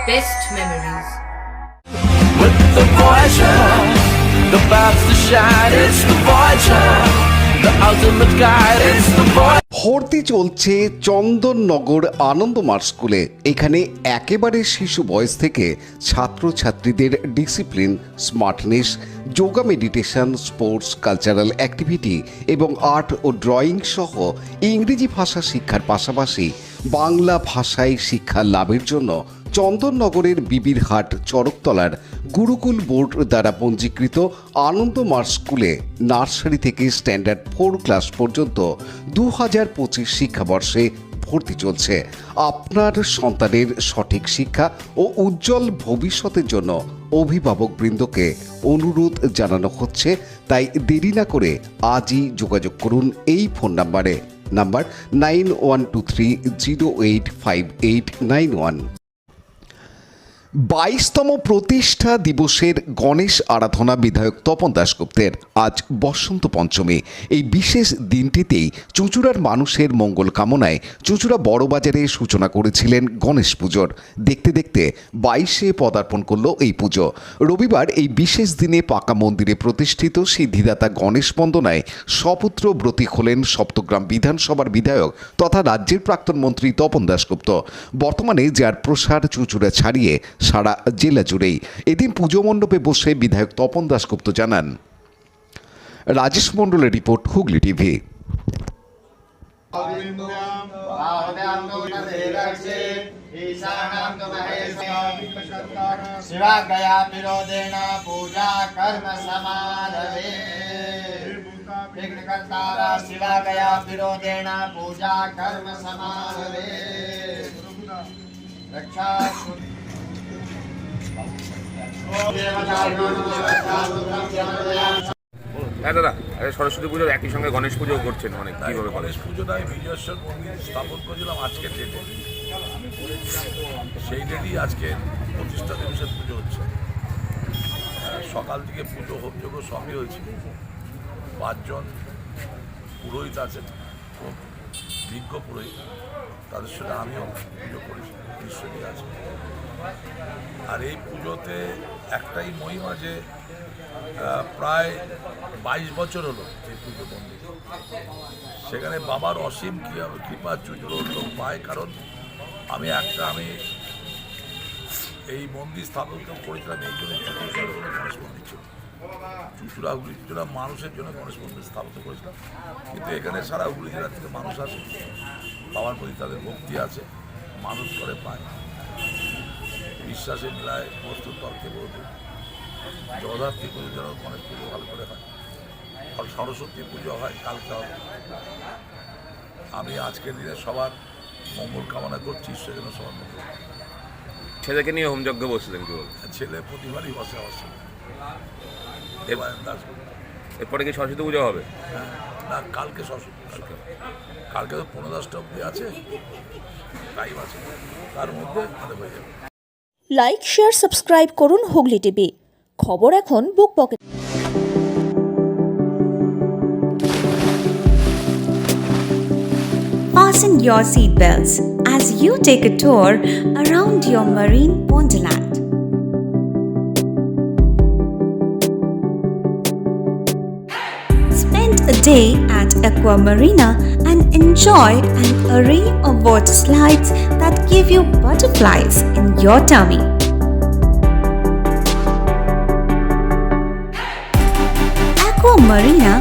best memories. With the Voyager, the path to shine, it's the Voyager, the ultimate guide, it's the Voyager. ভর্তি চলছে চন্দননগর আনন্দমার্গ স্কুলে। এখানে একেবারে শিশু বয়স থেকে ছাত্রছাত্রীদের discipline, smartness, yoga, meditation, sports, cultural activity এবং আর্ট ও ড্রয়িং সহ ইংরেজি ভাষা শিক্ষার পাশাপাশি বাংলা ভাষায় শিক্ষা লাভের জন্য চন্দননগরের বিবিরহাট চরকতলার গুরুকুল বোর্ড দ্বারা পঞ্জীকৃত আনন্দমার্গ স্কুলে নার্সারি থেকে স্ট্যান্ডার্ড 4 ক্লাস পর্যন্ত 2025 শিক্ষাবর্ষে ভর্তি চলছে। আপনার সন্তানের সঠিক শিক্ষা ও উজ্জ্বল ভবিষ্যতের জন্য অভিভাবকবৃন্দকে অনুরোধ জানানো হচ্ছে, তাই দেরি না করে আজই যোগাযোগ করুন এই ফোন নাম্বার 9123085891। 22তম প্রতিষ্ঠা দিবসের গণেশ আরাধনা বিধায়ক তপন দাশগুপ্তের আজ বসন্ত পঞ্চমী। এই বিশেষ দিনটিতেই চুঁচুড়ার মানুষের মঙ্গল কামনায় চুঁচুড়া বড়বাজারে সূচনা করেছিলেন গণেশ পুজোর। দেখতে দেখতে 22-এ পদার্পণ করল এই পুজো। রবিবার এই বিশেষ দিনে পাকা মন্দিরে প্রতিষ্ঠিত সিদ্ধিদাতা গণেশ বন্দনায় সপুত্র ব্রতী হলেন সপ্তগ্রাম বিধানসভার বিধায়ক তথা রাজ্যের প্রাক্তন মন্ত্রী তপন দাশগুপ্ত। বর্তমানে যার প্রসার চুঁচুড়া ছাড়িয়ে সারা জেলা জুড়েই। এদিন পুজো মণ্ডপে বসে বিধায়ক তপন দাশগুপ্ত জানান। রাজেশ মণ্ডলের রিপোর্ট, হুগলি টিভি। হ্যাঁ দাদা, সরস্বতী পুজো একই সঙ্গে গণেশ পুজো করছেন, অনেক কীভাবে গণেশ পুজোটা আমি বিজয়েশ্বর মন্দির স্থাপন করেছিলাম আজকের ডেটে। সেই ডেটেই আজকে প্রতিষ্ঠা দিবসের পুজো হচ্ছে। সকাল থেকে পুজো হোমযজ্ঞ সবই হয়েছে। 5 জন পুরোহিত আছেন, খুব বিজ্ঞ পুরোহিত, তাদের সাথে আমিও পুজো করেছি, ঈশ্বরী আছে। আর এই পুজোতে একটাই মহিমা যে প্রায় 22 বছর হলো এই পুজো মন্দির। সেখানে বাবার অসীম কৃপা চুঁচুড়ো লোক পায়, কারণ আমি এই মন্দির স্থাপন করেছিলাম এই জন্য চুঁচুড়ার কোনো গণেশ মন্দির ছিল। চুঁচুড়া মানুষের জন্য গণেশ মন্দির স্থাপিত করেছিলাম, কিন্তু এখানে সারা হুগলি জেলা থেকে মানুষ আসে, বাবার প্রতি তাদের ভক্তি আছে, মানুষ করে পায়, বিশ্বাসের মেলায় বস্তু তর্কে বলতে জগদ্ধাত্রী পুজো যেন গণেশ পুজো ভালো করে হয়, আর সরস্বতী পুজো হয় কালকে হবে। আমি আজকের দিনে সবার মঙ্গল কামনা করছি, ঈশ্বর যেন সবার মঙ্গল। ছেলেকে নিয়ে হোমযজ্ঞ বসলেন কি বল? ছেলে প্রতিবারই বসে অবশ্য। এরপরে কি সরস্বতী পুজো হবে? হ্যাঁ, না কালকে সরস্বতী, কালকে তো 15-10টা অব্দি আছে, টাইম আছে, তার মধ্যে আমাদের হয়ে যাবে। লাইক, শেয়ার, সাবস্ক্রাইব করুন হুগলি টিভি। খবর এখন বুক pocket. Fasten your seatbelts as you take a tour around your marine wonderland. Spend a day at Aqua Marina and enjoy an array of water slides that give you butterflies in your tummy. Aqua Marina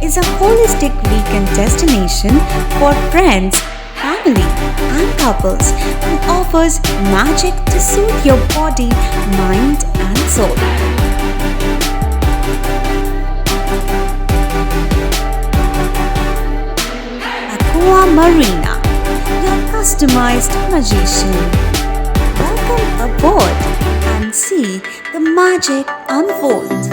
is a holistic weekend destination for friends, family, and couples and offers magic to soothe your body, mind, and soul. Aqua Marina, your customized magician. Welcome aboard and see the magic unfold.